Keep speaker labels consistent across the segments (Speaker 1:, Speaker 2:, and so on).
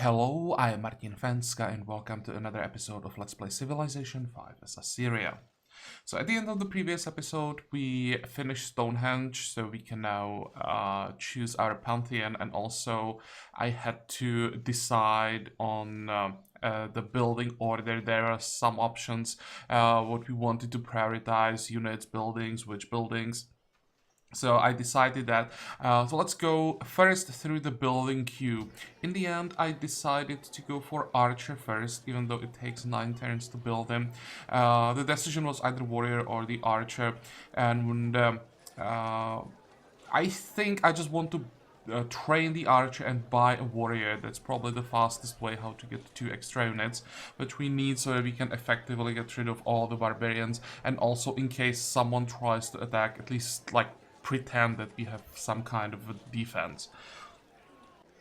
Speaker 1: Hello, I am Martin Fencka and welcome to another episode of Let's Play Civilization 5 as Assyria. So at the end of the previous episode, we finished Stonehenge, so we can now choose our Pantheon, and also I had to decide on the building order. There are some options, what we wanted to prioritize, units, buildings, which buildings. So I decided that, so let's go first through the building queue. In the end, I decided to go for Archer first, even though it takes 9 turns to build him. The decision was either Warrior or the Archer, and I think I just want to train the Archer and buy a Warrior. That's probably the fastest way how to get 2 extra units, which we need so that we can effectively get rid of all the barbarians, and also in case someone tries to attack, at least like pretend that we have some kind of a defense.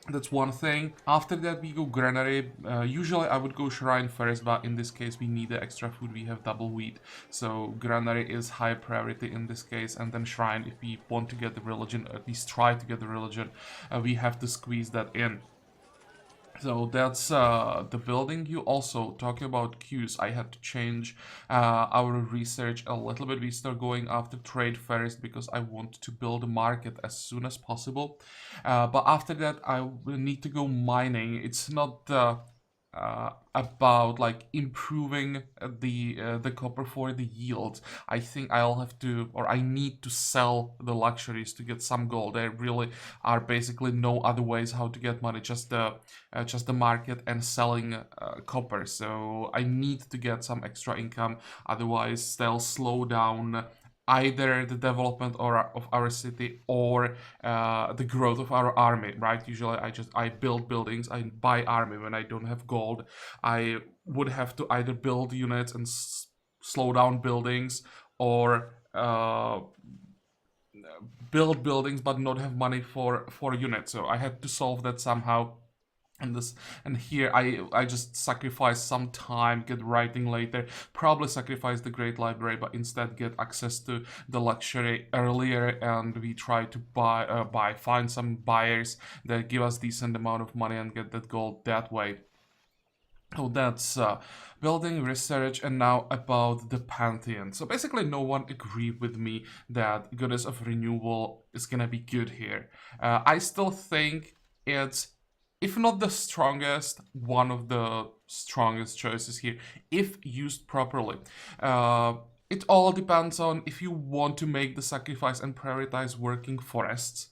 Speaker 1: That's one thing. After that we go granary. Usually I would go shrine first, but in this case we need the extra food. We have double wheat, so granary is high priority in this case, and then shrine if we want to get the religion, or at least try to get the religion. We have to squeeze that in. So that's the building. You also talking about queues. I had to change our research a little bit. We start going after trade first because I want to build a market as soon as possible. But after that, I will need to go mining. It's not about like improving the copper for the yield. I think I'll have to, or I need to sell the luxuries to get some gold. There really are basically no other ways how to get money, just the market and selling copper. So I need to get some extra income, otherwise they'll slow down either the development of our city or the growth of our army, right? Usually I build buildings, I buy army when I don't have gold. I would have to either build units and slow down buildings, or build buildings but not have money for units. So I had to solve that somehow. And here I just sacrifice some time, get writing later, probably sacrifice the great library, but instead get access to the luxury earlier, and we try to find some buyers that give us decent amount of money and get that gold that way. So that's building research. And now about the Pantheon. So basically no one agreed with me that Goddess of Renewal is gonna be good here. I still think it's, if not the strongest, one of the strongest choices here, if used properly. It all depends on if you want to make the sacrifice and prioritize working forests,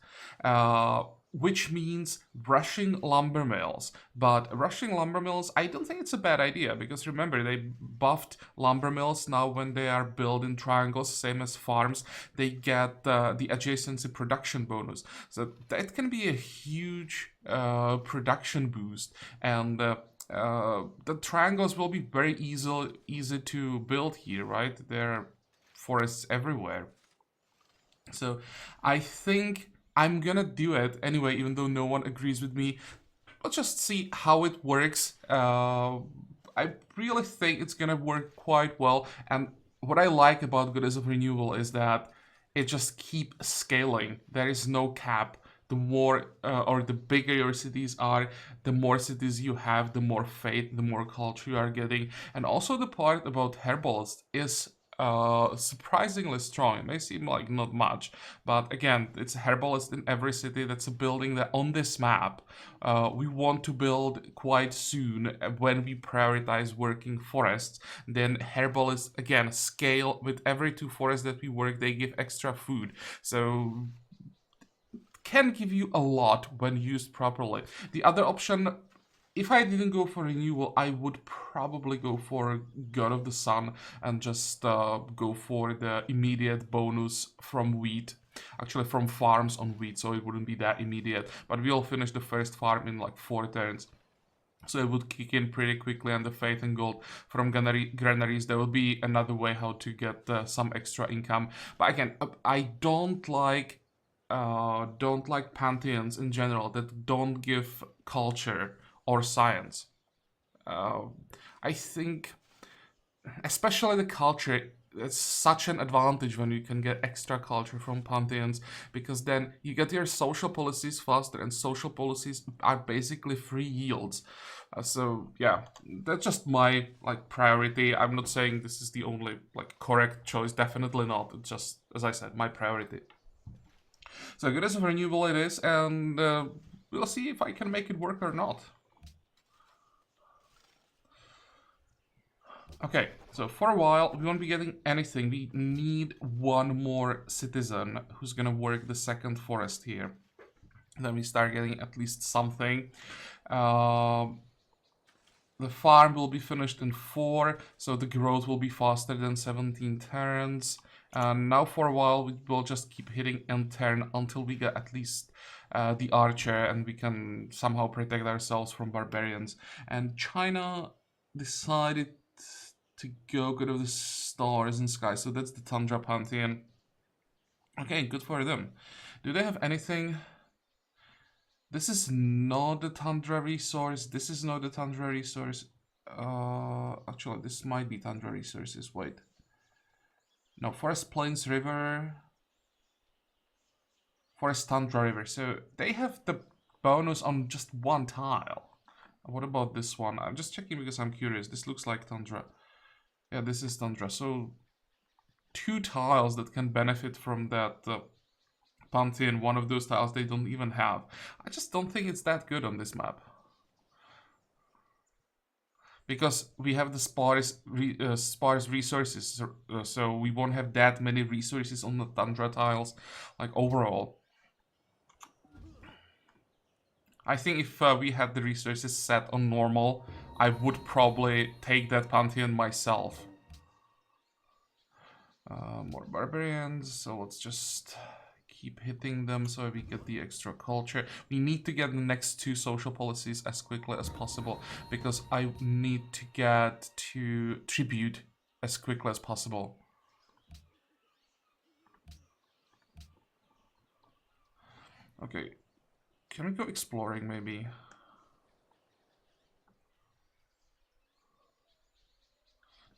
Speaker 1: which means rushing lumber mills. But rushing lumber mills, I don't think it's a bad idea, because remember, they buffed lumber mills. Now when they are built in triangles, same as farms, they get the adjacency production bonus. So that can be a huge production boost, and the triangles will be very easy to build here, right? There are forests everywhere. So I think I'm gonna do it anyway, even though no one agrees with me. Let's just see how it works. I really think it's gonna work quite well, and what I like about Goddess of Renewal is that it just keeps scaling. There is no cap. The more or the bigger your cities are, the more cities you have, the more faith, the more culture you are getting. And also the part about Herbalist is surprisingly strong. It may seem like not much, but again, it's a Herbalist in every city. That's a building that on this map we want to build quite soon when we prioritize working forests. Then Herbalist, again, scale with every 2 forests that we work, they give extra food. So can give you a lot when used properly. The other option, if I didn't go for renewal, I would probably go for God of the Sun and just go for the immediate bonus from wheat. Actually, from farms on wheat, so it wouldn't be that immediate. But we'll finish the first farm in like 4 turns. So it would kick in pretty quickly, and the faith and gold from granaries, there will be another way how to get some extra income. But again, I don't like pantheons in general that don't give culture or science. I think, especially the culture, it's such an advantage when you can get extra culture from pantheons, because then you get your social policies faster, and social policies are basically free yields. So yeah, that's just my like priority. I'm not saying this is the only like correct choice, definitely not. It's just, as I said, my priority. So good as renewable it is, and we'll see if I can make it work or not. Okay, so for a while we won't be getting anything. We need one more citizen who's gonna work the second forest here. Then we start getting at least something. The farm will be finished in 4, so the growth will be faster than 17 turns. And now for a while we will just keep hitting end turn until we get at least the archer, and we can somehow protect ourselves from barbarians. And China decided to go good of the stars and sky, so that's the Tundra Pantheon. Okay, good for them. Do they have anything? This is not the Tundra resource. This is not the Tundra resource. Actually, this might be Tundra resources. Wait. No, Forest Plains River. Forest Tundra River. So they have the bonus on just one tile. What about this one? I'm just checking because I'm curious. This looks like Tundra. Yeah, this is Tundra. So 2 tiles that can benefit from that Pantheon. One of those tiles they don't even have. I just don't think it's that good on this map. Because we have the sparse resources, so we won't have that many resources on the Tundra tiles, like overall. I think if we had the resources set on normal, I would probably take that Pantheon myself. More barbarians, so let's just keep hitting them so we get the extra culture. We need to get the next 2 social policies as quickly as possible, because I need to get to tribute as quickly as possible. Okay, can we go exploring maybe?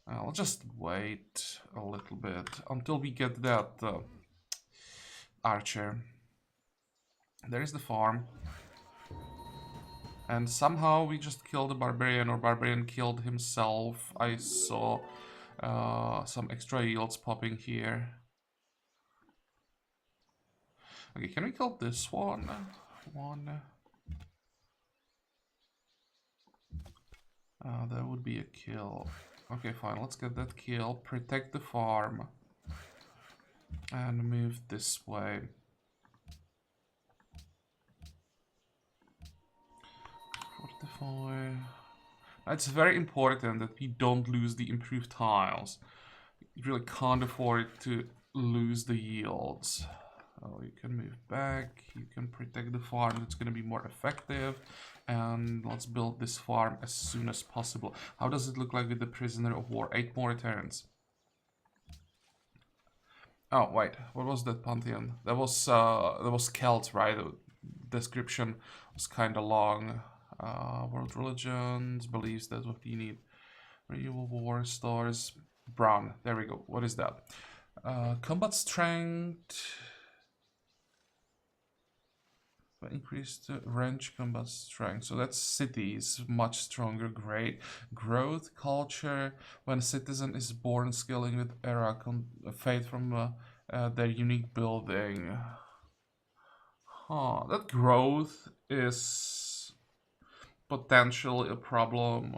Speaker 1: I'll just wait a little bit until we get that archer. There is the farm. And somehow we just killed a barbarian, or barbarian killed himself. I saw some extra yields popping here. Okay, can we kill this one? That would be a kill. Okay, fine, let's get that kill. Protect the farm. And move this way. Fortify. It's very important that we don't lose the improved tiles. You really can't afford to lose the yields. Oh, you can move back, you can protect the farm, it's going to be more effective. And let's build this farm as soon as possible. How does it look like with the prisoner of war? 8 more turns. Oh, wait, what was that Pantheon? That was Celt, right? The description was kind of long. World religions, beliefs, that's what you need. Renewable war, stars, brown. There we go. What is that? Combat strength. Increased range combat strength. So that's cities, much stronger. Great. Growth, culture. When a citizen is born, scaling with era, fade from their unique building. Huh. That growth is potentially a problem.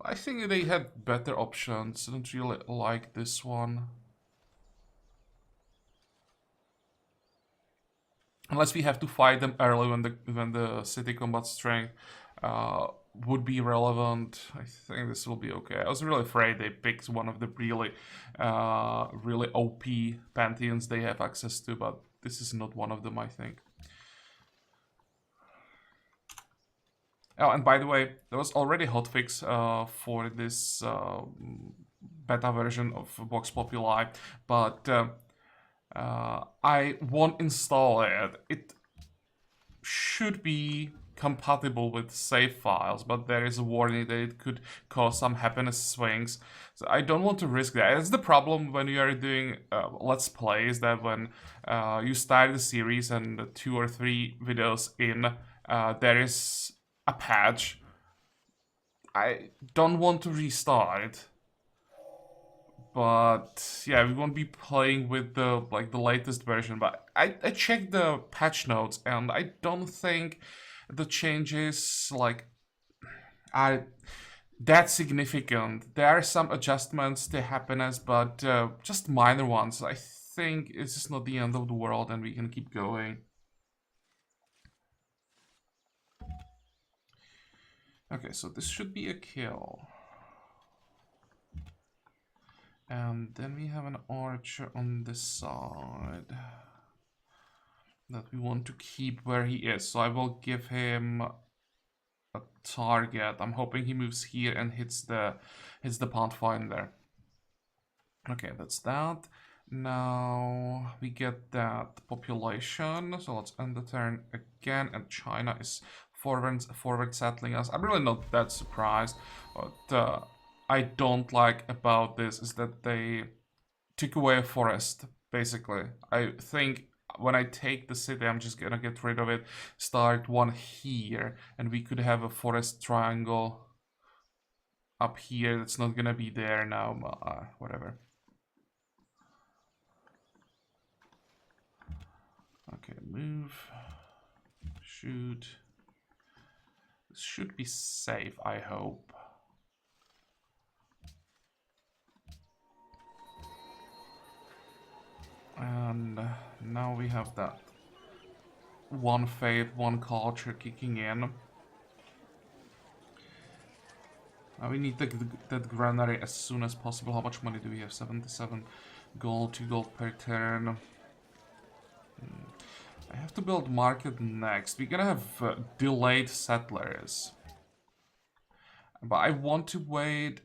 Speaker 1: I think they had better options. I don't really like this one. Unless we have to fight them early when the city combat strength would be relevant. I think this will be okay. I was really afraid they picked one of the really OP pantheons they have access to, but this is not one of them, I think. Oh, and by the way, there was already hotfix for this beta version of Vox Populi, but I won't install it. It should be compatible with save files, but there is a warning that it could cause some happiness swings. So I don't want to risk that. It's the problem when you are doing let's plays, that when you start the series and 2 or 3 videos in, there is a patch. I don't want to restart. But yeah, we won't be playing with the latest version. But I checked the patch notes, and I don't think the changes are that significant. There are some adjustments to happiness, but just minor ones. I think it's just not the end of the world, and we can keep going. Okay, so this should be a kill. And then we have an archer on this side that we want to keep where he is. So I will give him a target. I'm hoping he moves here and hits the Pathfinder. Okay, that's that. Now we get that population. So let's end the turn again, and China is forward settling us. I'm really not that surprised, but I don't like about this is that they took away a forest, basically. I think when I take the city, I'm just gonna get rid of it, start one here, and we could have a forest triangle up here that's not gonna be there now, whatever. Okay, move, shoot. This should be safe, I hope. And now we have that one faith, one culture kicking in. We need that granary as soon as possible. How much money do we have? 77 gold, 2 gold per turn. I have to build market next. We're gonna have delayed settlers. But I want to wait.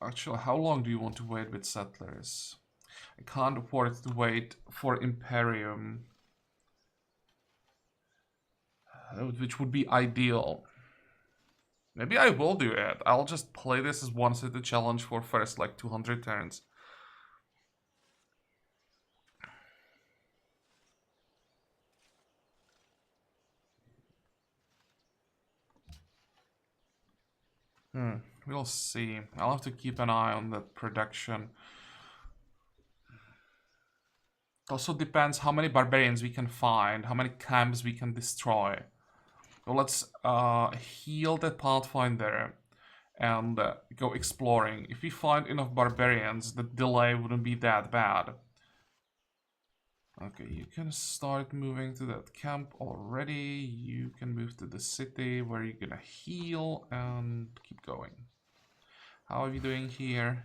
Speaker 1: Actually, how long do you want to wait with settlers? I can't afford to wait for Imperium, which would be ideal. Maybe I will do it. I'll just play this as one city challenge for first 200 turns. We'll see. I'll have to keep an eye on that production. It also depends how many barbarians we can find, how many camps we can destroy. So let's heal that Pathfinder and go exploring. If we find enough barbarians, the delay wouldn't be that bad. Okay, you can start moving to that camp already. You can move to the city where you're gonna heal and keep going. How are you doing here?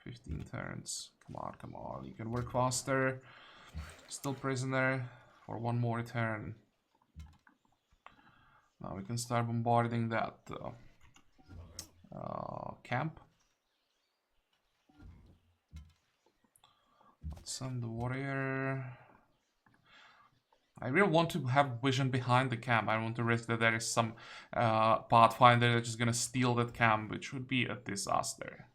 Speaker 1: 15 turns. Come on, come on. You can work faster. Still prisoner for one more turn. Now we can start bombarding that camp. Let's send the warrior. I really want to have vision behind the camp. I don't want to risk that there is some Pathfinder that's just gonna steal that camp, which would be a disaster.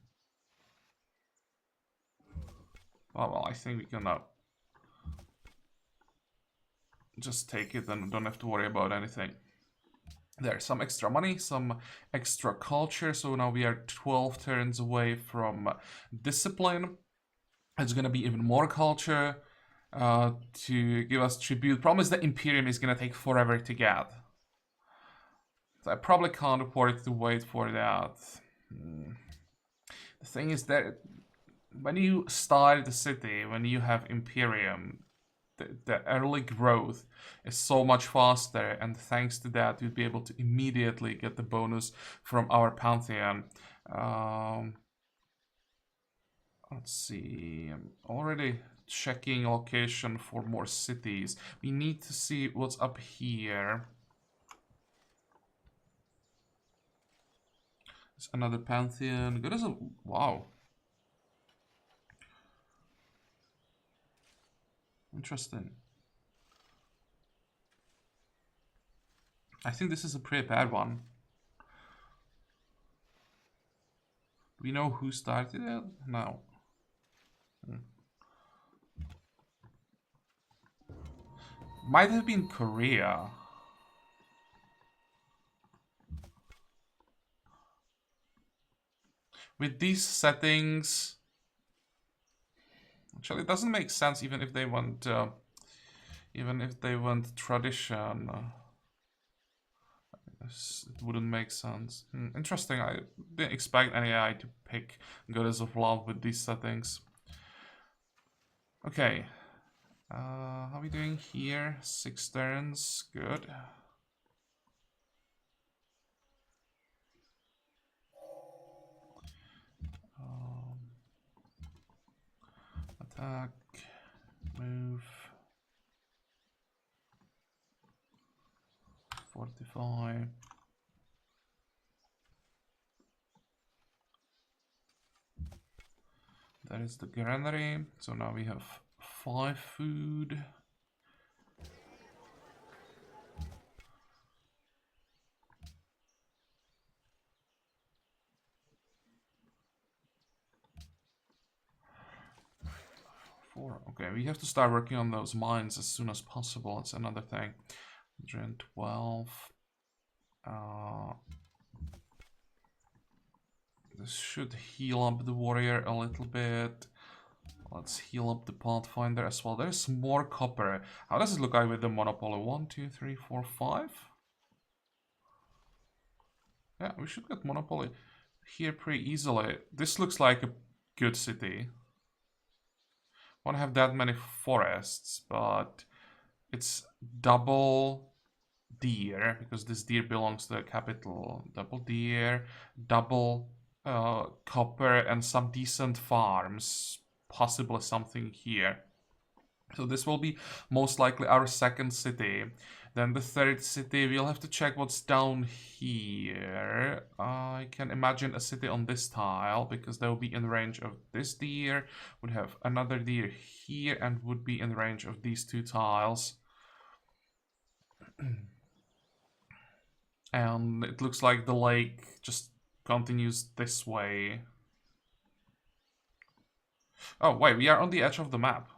Speaker 1: Well, I think we can just take it and don't have to worry about anything. There's some extra money, some extra culture, so now we are 12 turns away from discipline. It's gonna be even more culture to give us tribute. Problem is the Imperium is gonna take forever to get. So I probably can't afford to wait for that. The thing is that when you start the city, when you have Imperium, the early growth is so much faster, and thanks to that you'd be able to immediately get the bonus from our Pantheon. Let's see, I'm already checking location for more cities. We need to see what's up here. There's another Pantheon. Good as a... wow. Interesting. I think this is a pretty bad one. Do we know who started it? No. Might have been Korea. With these settings, actually, it doesn't make sense even if they want tradition. It wouldn't make sense. Interesting. I didn't expect any AI to pick Goddess of Love with these settings. Okay. How are we doing here? 6 turns. Good. Attack. Move. 45. That is the granary. So now we have 5 food. Okay, we have to start working on those mines as soon as possible. That's another thing. 112. This should heal up the warrior a little bit. Let's heal up the Pathfinder as well. There's more copper. How does it look like with the Monopoly? 1, 2, 3, 4, 5? Yeah, we should get Monopoly here pretty easily. This looks like a good city. Won't have that many forests, but it's double deer, because this deer belongs to the capital. Double deer, double copper, and some decent farms. Possibly something here. So this will be most likely our second city. Then the third city, we'll have to check what's down here. I can imagine a city on this tile, because they will be in range of this deer, would have another deer here, and would be in range of these 2 tiles. And it looks like the lake just continues this way. Oh, wait, we are on the edge of the map.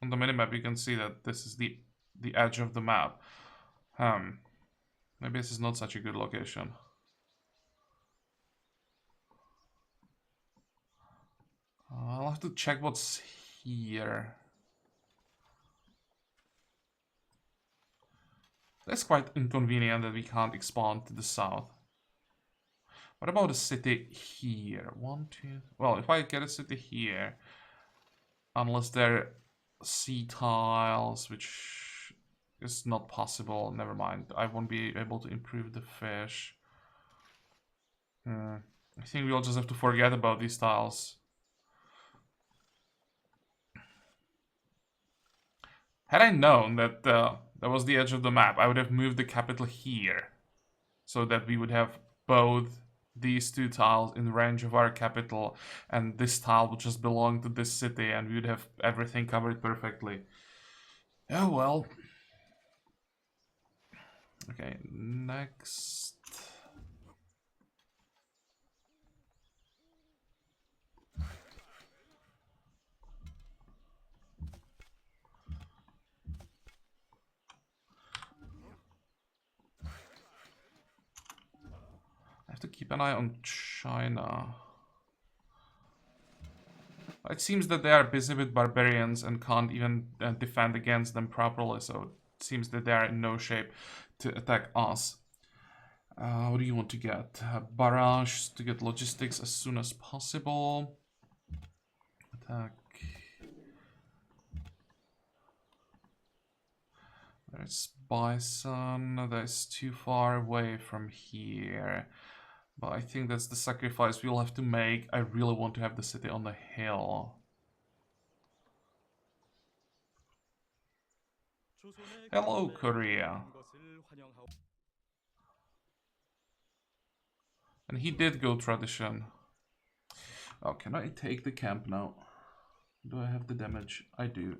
Speaker 1: On the minimap, you can see that this is the edge of the map. Maybe this is not such a good location. I'll have to check what's here. That's quite inconvenient that we can't expand to the south. What about a city here? 1, 2... Well, if I get a city here, unless they're sea tiles, which is not possible, never mind. I won't be able to improve the fish. I think we'll just have to forget about these tiles. Had I known that that was the edge of the map, I would have moved the capital here, so that we would have both these 2 tiles in range of our capital, and this tile would just belong to this city, and we would have everything covered perfectly. Oh well. Okay, next. I have to keep an eye on China. It seems that they are busy with barbarians and can't even defend against them properly, so it seems that they are in no shape to attack us. What do you want to get? Barrage to get logistics as soon as possible. Attack. There's Bison. That's too far away from here. But I think that's the sacrifice we'll have to make. I really want to have the city on the hill. Hello, Korea. And he did go tradition. Oh, can I take the camp now? Do I have the damage? I do.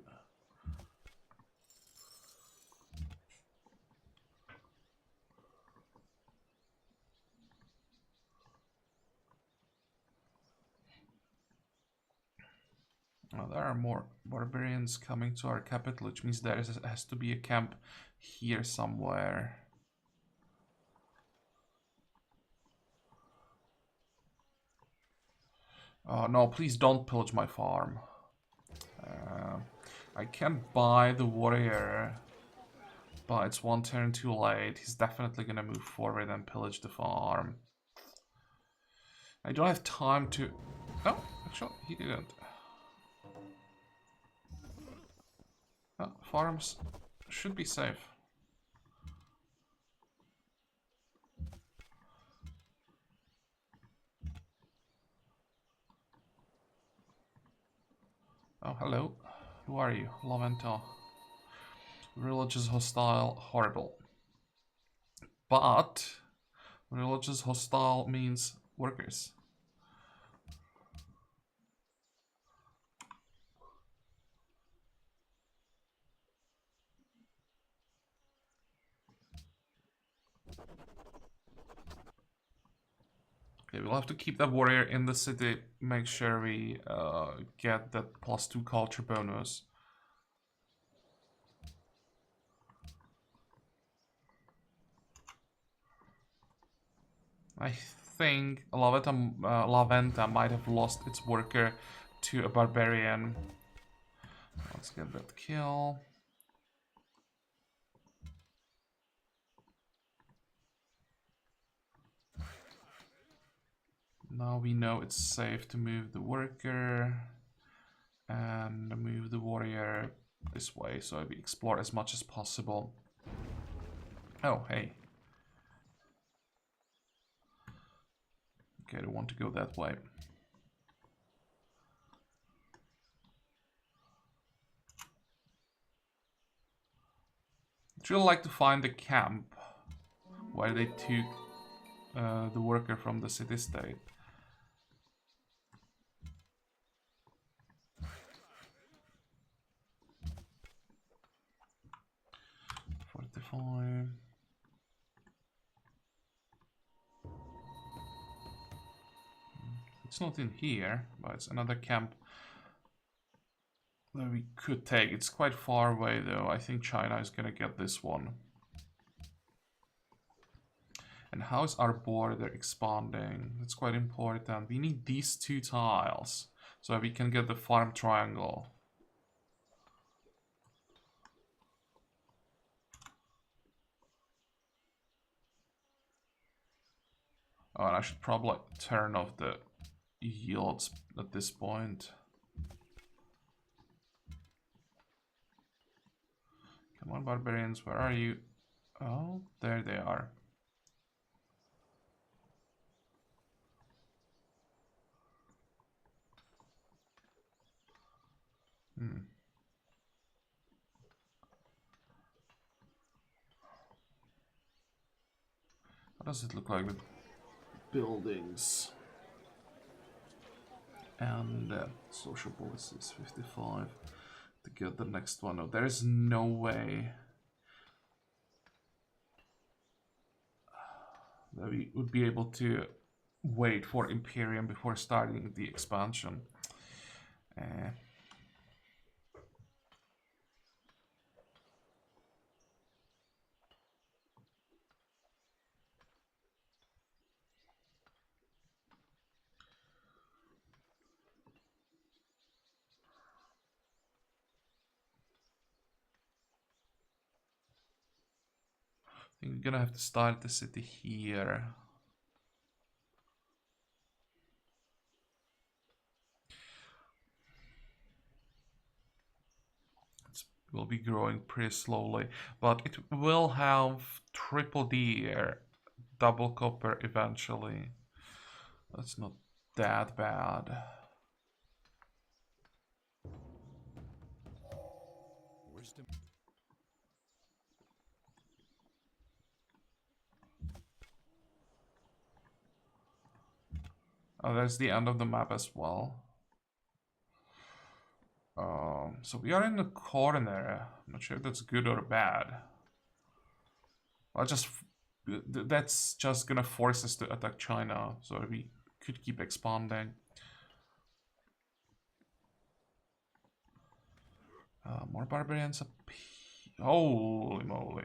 Speaker 1: Oh, there are more barbarians coming to our capital, which means there has to be a camp here somewhere. Oh no, please don't pillage my farm. I can buy the warrior, but it's one turn too late. He's definitely gonna move forward and pillage the farm. I don't have time to... Oh, actually, he didn't. Oh, farms should be safe. Oh, hello. Who are you? Laventa. Religious hostile, horrible. But religious hostile means workers. Okay, we'll have to keep that warrior in the city. Make sure we get that +2 culture bonus. I think Laventa might have lost its worker to a barbarian. Let's get that kill. Now we know it's safe to move the worker and move the warrior this way, so we explore as much as possible. Oh, hey. Okay, I don't want to go that way. I'd really like to find the camp where they took the worker from the city-state. Fortify. It's not in here, but it's another camp that we could take. It's quite far away though. I think China is gonna get this one. And how is our border expanding? That's quite important. We need these 2 tiles so we can get the farm triangle. Oh, and I should probably turn off the yields at this point. Come on, barbarians, where are you? Oh, there they are. What does it look like with buildings? And social policies, 55. To get the next one. Oh, there is no way that we would be able to wait for Imperium before starting the expansion. I think we're gonna have to start the city here. It will be growing pretty slowly, but it will have triple deer, double copper eventually. That's not that bad.
Speaker 2: Wisdom.
Speaker 1: Oh, there's the end of the map as well. So we are in the corner. I'm not sure if that's good or bad. That's just gonna force us to attack China, so we could keep expanding. More barbarians up here. Holy moly.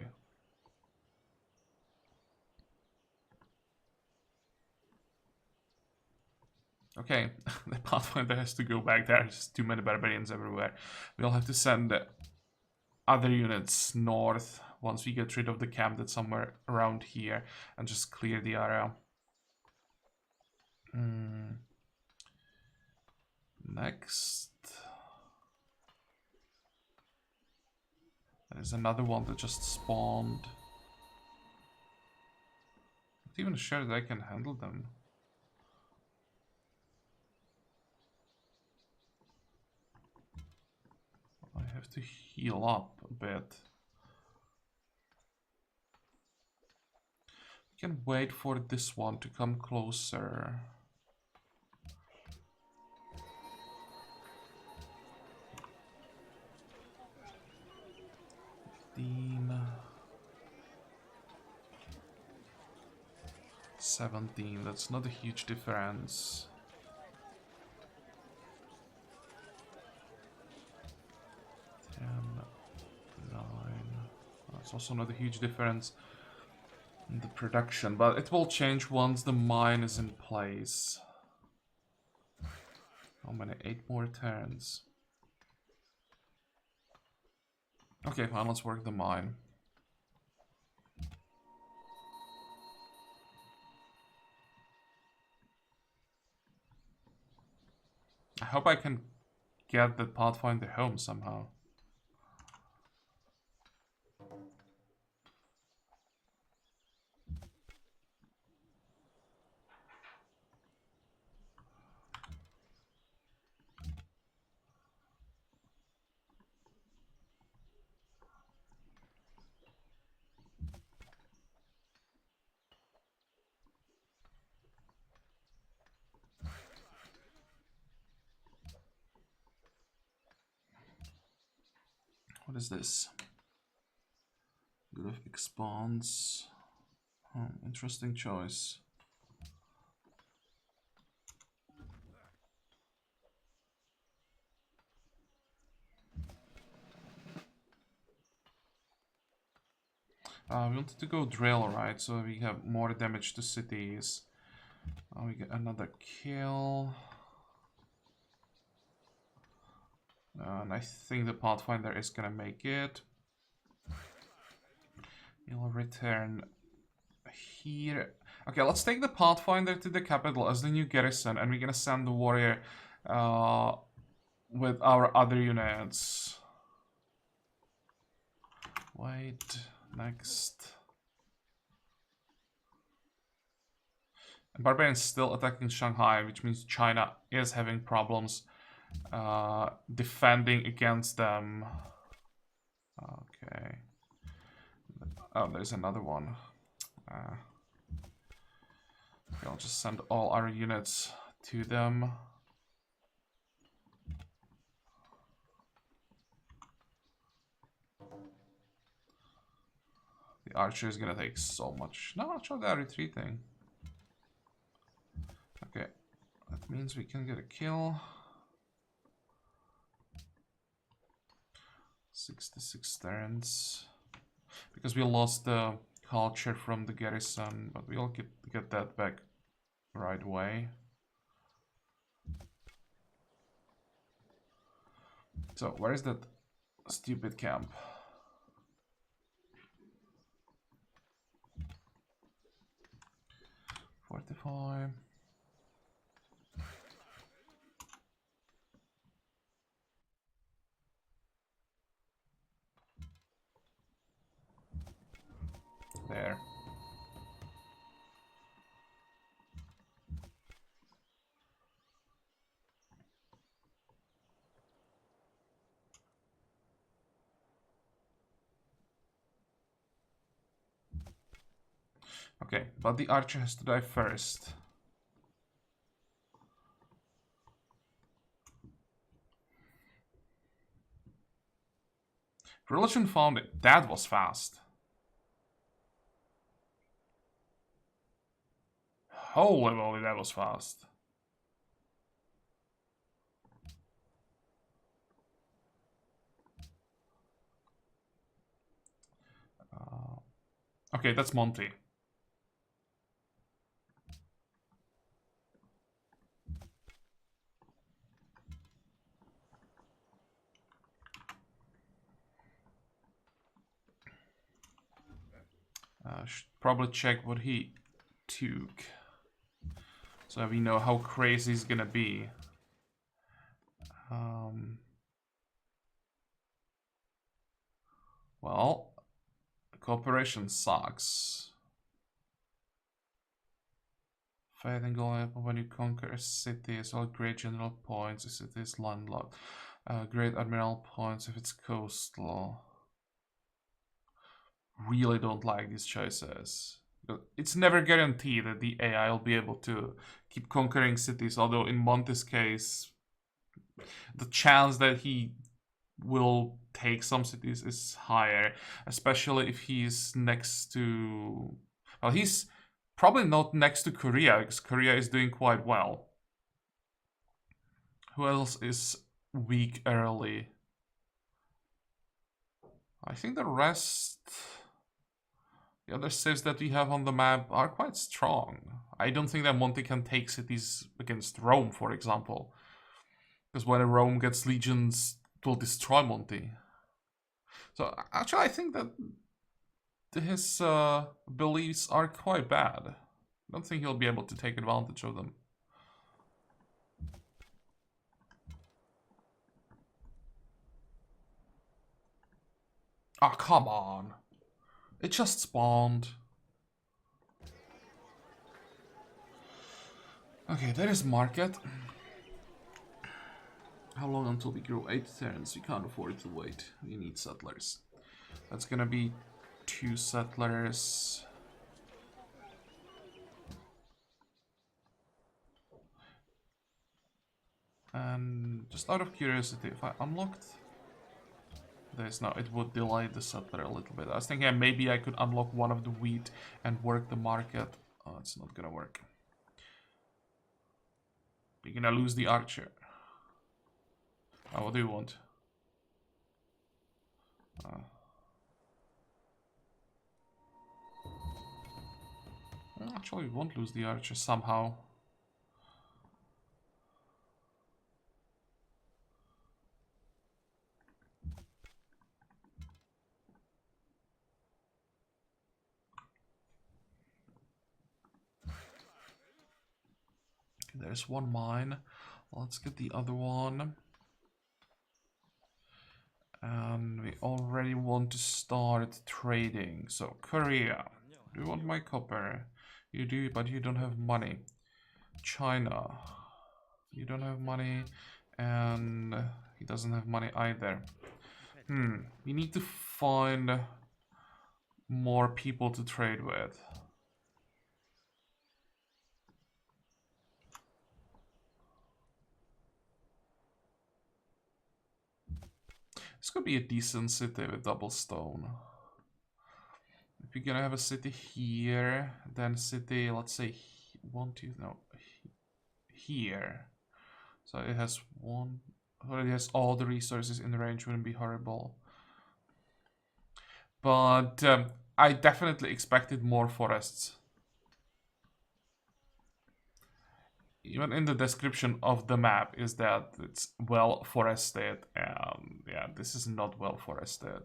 Speaker 1: Okay, the Pathfinder has to go back there. There's too many barbarians everywhere. We'll have to send other units north once we get rid of the camp that's somewhere around here and just clear the area. Next. There's another one that just spawned. Not even sure that I can handle them. I have to heal up a bit. We can wait for this one to come closer. Dean. 17, that's not a huge difference. 10, 9. That's also not a huge difference in the production, but it will change once the mine is in place. How many? 8 more turns. Okay, fine, let's work the mine. I hope I can get the Pathfinder home somehow. What is this? Good of expands. Interesting choice. We wanted to go drill, right? So we have more damage to cities. We get another kill. And I think the Pathfinder is gonna make it. He'll return here. Okay, let's take the Pathfinder to the capital as the new garrison, and we're gonna send the warrior with our other units. Wait, next. And barbarians still attacking Shanghai, which means China is having problems defending against them. Okay. Oh, there's another one. Okay, I'll just send all our units to them. The archer is gonna take so much. No, I'll try that retreating. Okay, that means we can get a kill. 66 turns. Because we lost the culture from the garrison, but we'll get that back right away. So, where is that stupid camp? Fortify. There. Okay, but the archer has to die first. Religion found it. That was fast. Holy moly, that was fast. Okay, that's Monty. Should probably check what he took, so we know how crazy he's gonna be. Well, cooperation sucks. Fighting going up when you conquer a city as well. Great general points if it is landlocked. Great admiral points if it's coastal. Really don't like these choices. It's never guaranteed that the AI will be able to keep conquering cities, although in Monte's case, the chance that he will take some cities is higher, especially if he's next to... Well, he's probably not next to Korea, because Korea is doing quite well. Who else is weak early? I think the rest... The other civs that we have on the map are quite strong. I don't think that Monte can take cities against Rome, for example. Because when Rome gets legions, it will destroy Monte. So actually I think that his beliefs are quite bad. I don't think he'll be able to take advantage of them. Ah, come on. It just spawned. Okay, there is market. How long until we grow 8 turns? We can't afford to wait. We need settlers. That's gonna be 2 settlers. And just out of curiosity, if I unlocked this, no, it would delay the settler a little bit. I was thinking maybe I could unlock one of the wheat and work the market. Oh, it's not gonna work. We're gonna lose the archer. Oh, what do you want? Actually, we won't lose the archer somehow. Okay, there's one mine. Let's get the other one. And we already want to start trading. So, Korea. Do you want my copper? You do, but you don't have money. China. You don't have money. And he doesn't have money either. We need to find more people to trade with. This could be a decent city with double stone. If you're gonna have a city here, then city, let's say, here. So it has one, already has all the resources in the range, wouldn't be horrible. But I definitely expected more forests. Even in the description of the map is that it's well forested, and yeah, this is not well forested.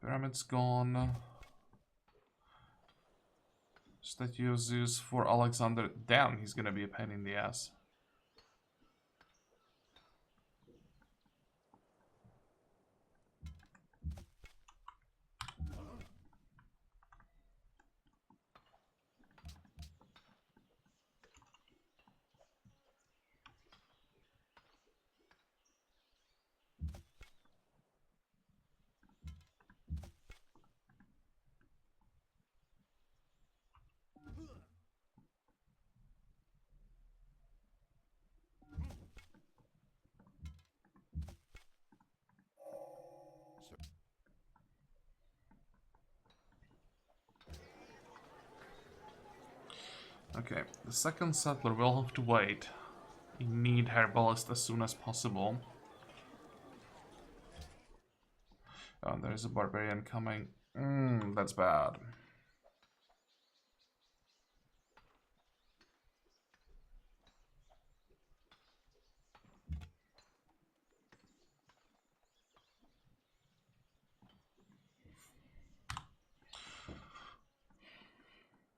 Speaker 1: Pyramid's gone. Statue of Zeus for Alexander. Damn, he's gonna be a pain in the ass. Okay, the second settler will have to wait. We need herbalist as soon as possible. Oh, there's a barbarian coming. That's bad.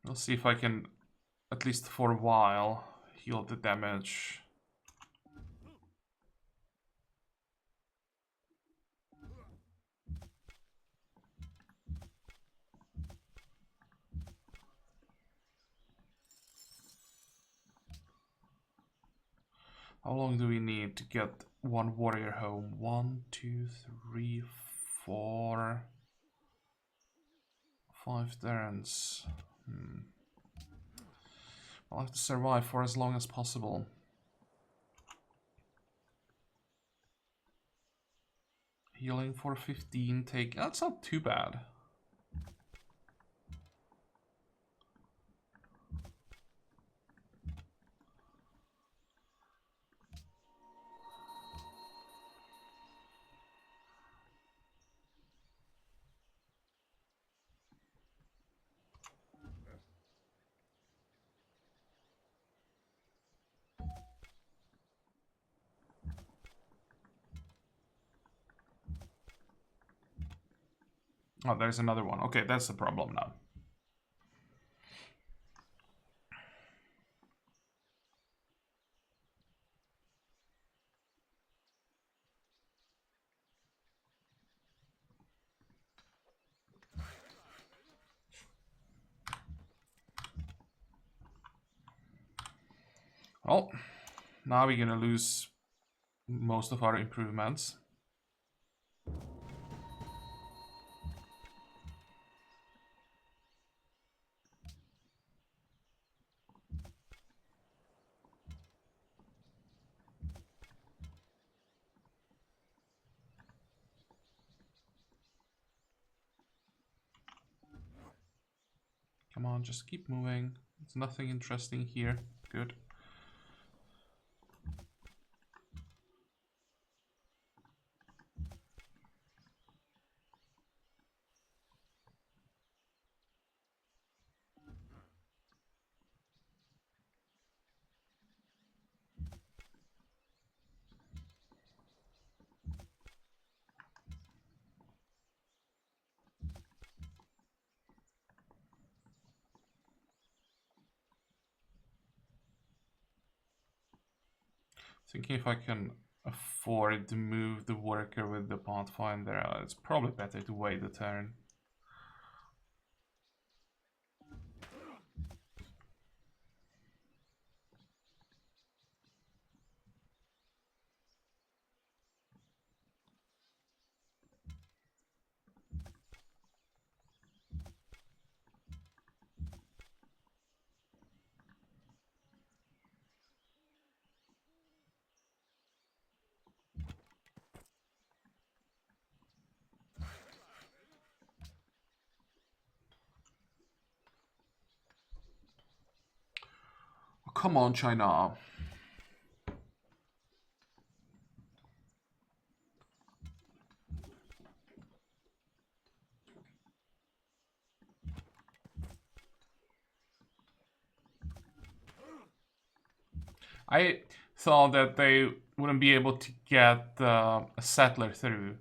Speaker 1: I'll see if I can, at least for a while, heal the damage. How long do we need to get one warrior home? 1, 2, 3, 4, 5 turns. I'll have to survive for as long as possible. Healing for 15, take... That's not too bad. Oh, there's another one. Okay, that's the problem now. Well, now we're gonna lose most of our improvements. Come on, just keep moving. There's nothing interesting here. Good. Thinking if I can afford to move the worker with the Pathfinder, it's probably better to wait a turn. Oh, come on, China. I thought that they wouldn't be able to get a settler through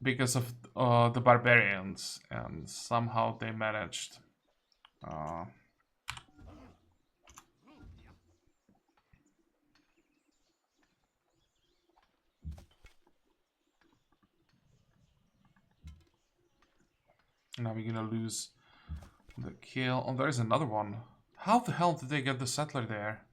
Speaker 1: because of the barbarians, and somehow they managed. Now we're gonna lose the kill. Oh, there's another one. How the hell did they get the settler there?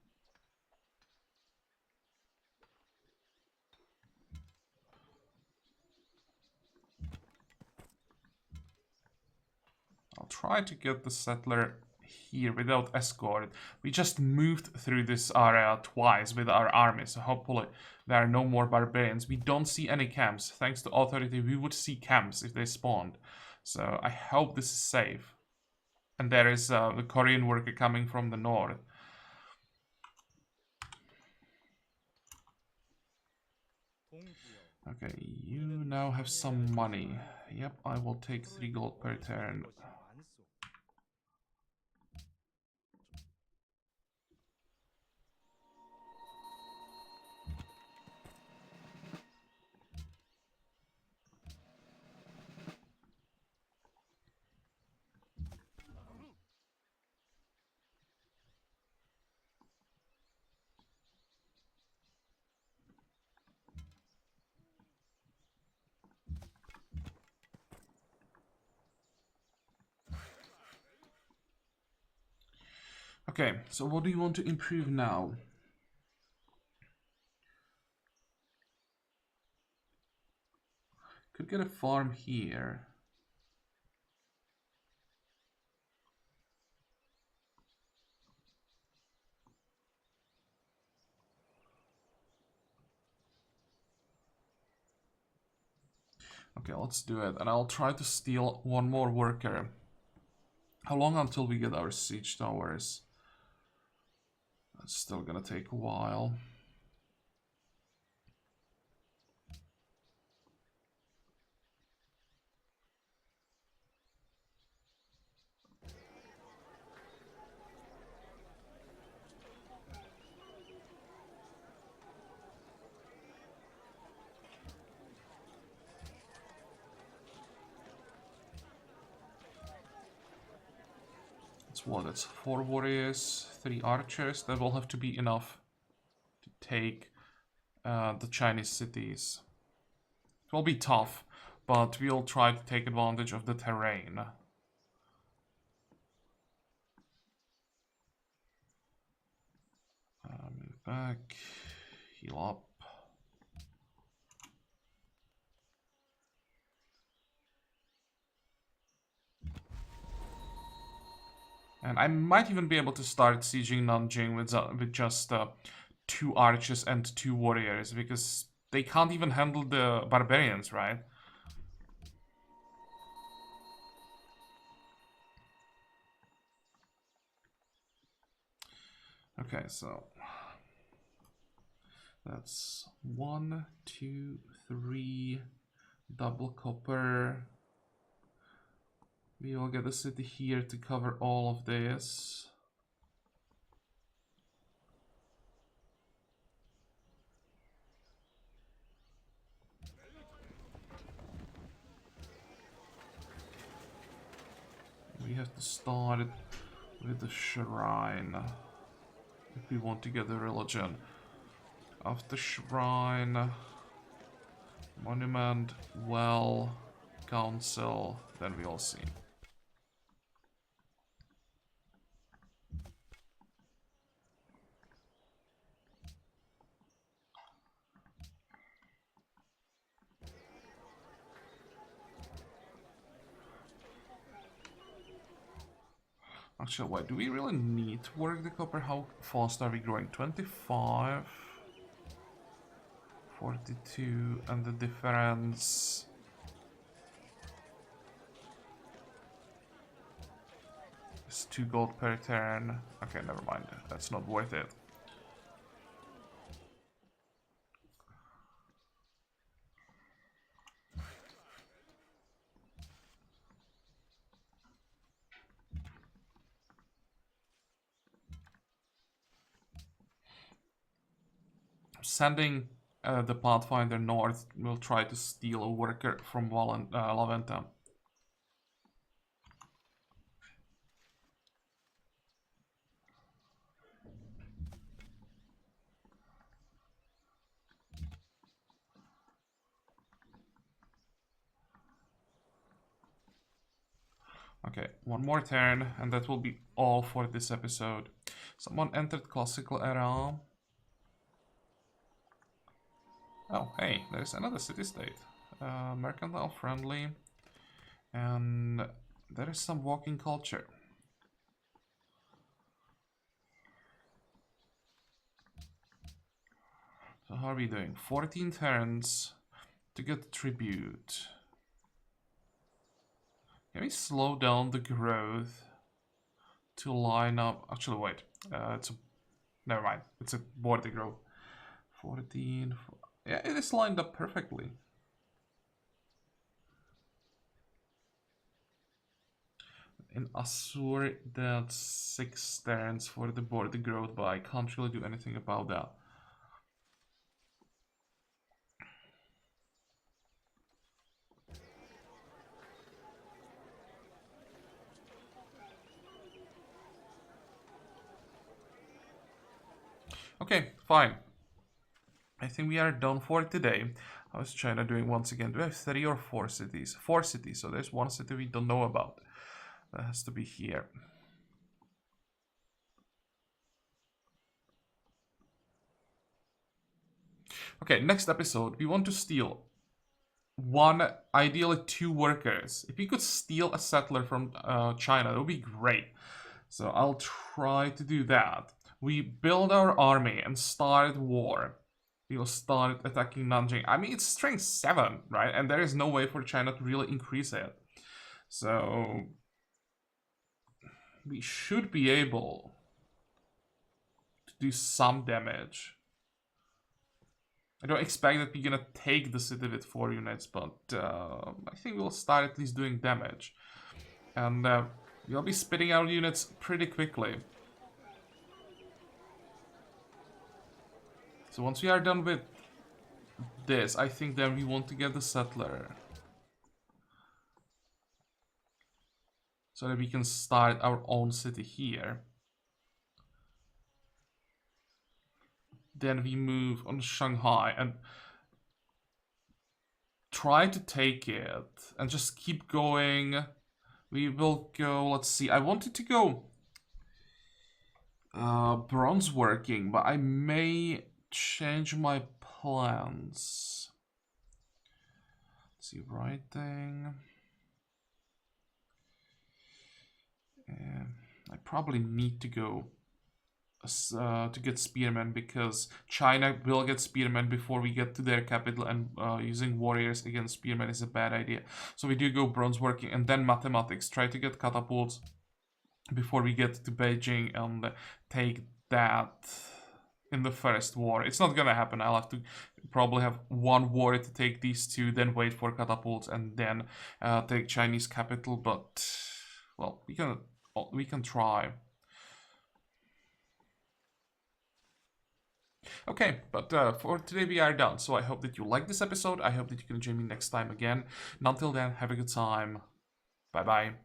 Speaker 1: I'll try to get the settler here without escort. We just moved through this area twice with our army, so hopefully there are no more barbarians. We don't see any camps. Thanks to authority, we would see camps if they spawned. So I hope this is safe. And there is the Korean worker coming from the north. Okay, you now have some money. Yep, I will take 3 gold per turn. Okay, so what do you want to improve now? Could get a farm here. Okay, let's do it. And I'll try to steal one more worker. How long until we get our siege towers? That's still gonna take a while. It's what? It's 4 warriors, 3 archers. That will have to be enough to take the Chinese cities. It will be tough, but we'll try to take advantage of the terrain. Move back, heal up. And I might even be able to start sieging Nanjing with just 2 archers and 2 warriors, because they can't even handle the barbarians, right? Okay, so that's 1, 2, 3 double copper. We will get a city here to cover all of this. We have to start with the shrine if we want to get the religion. After shrine, monument, well, council, then we'll see. Actually, wait, do we really need to work the copper? How fast are we growing? 25, 42, and the difference is 2 gold per turn. Okay, never mind. That's not worth it. Sending the Pathfinder north will try to steal a worker from Laventa. Okay, one more turn, and that will be all for this episode. Someone entered classical era. Oh, hey, there's another city-state. Mercantile friendly. And there is some walking culture. So how are we doing? 14 turns to get tribute. Can we slow down the growth? to line up. Actually, wait. It's a, never mind. It's a border growth. 14. Yeah, it is lined up perfectly. In Assyria, that's 6 turns for the border growth, but I can't really do anything about that. Okay, fine. I think we are done for today. How is China doing once again? Do we have 3 or 4 cities? 4 cities, so there's 1 city we don't know about. That has to be here. Okay, next episode, we want to steal 1, ideally 2 workers. If we could steal a settler from China, that would be great. So I'll try to do that. We build our army and start war. We'll start attacking Nanjing. I mean, it's strength 7, right? And there is no way for China to really increase it. So we should be able to do some damage. I don't expect that we're gonna take the city with 4 units, but I think we'll start at least doing damage. And we'll be spitting out units pretty quickly. So once we are done with this, I think then we want to get the settler. So that we can start our own city here. Then we move on Shanghai and try to take it. And just keep going. We will go, let's see, I wanted to go bronze working, but I may change my plans. Let's see, writing. I probably need to go to get spearmen, because China will get spearmen before we get to their capital, and using warriors against spearmen is a bad idea. So we do go bronze working and then mathematics. Try to get catapults before we get to Beijing and take that in the first war. It's not gonna happen. I'll have to probably have 1 warrior to take these 2, then wait for catapults and then take Chinese capital. But well, we can try. Okay, but for today we are done. So I hope that you liked this episode. I hope that you can join me next time again. And until then, have a good time. Bye bye.